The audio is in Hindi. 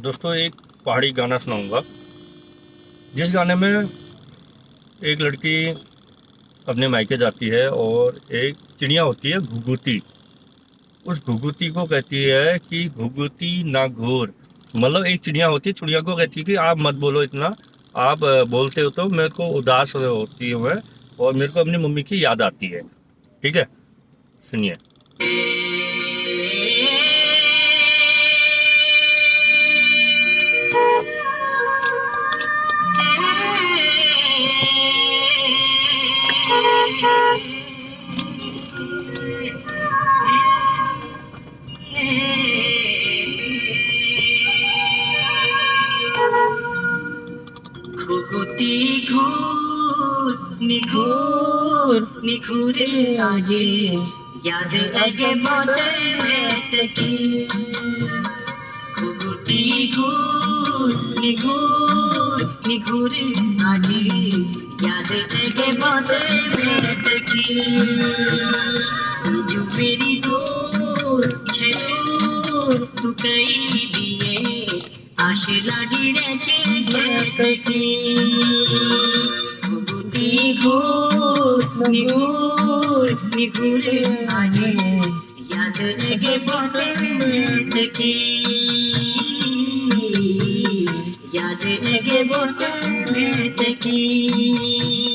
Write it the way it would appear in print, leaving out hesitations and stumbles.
दोस्तों एक पहाड़ी गाना सुनाऊंगा जिस गाने में एक लड़की अपने मायके जाती है और एक चिड़िया होती है घुघुती। उस घुघुती को कहती है कि घुघुती ना घूर। मतलब एक चिड़िया होती है, चिड़िया को कहती है कि आप मत बोलो इतना, आप बोलते हो तो मेरे को उदास होती हूँ मैं, और मेरे को अपनी मम्मी की याद आती है। ठीक है, सुनिए। ঘুঘুতি ঘুর নিঘুর নিঘুরে आजे याद आगे बातें की घुघुती घूर निघूर निघूरे आजे याद आगे बातें की जो मेरी दूर छूर तू कई दिए आश लागी रेचे जगती घुघुती घूर निघूर निघूरे आजे याद लगे बातें की याद लगे बातें की।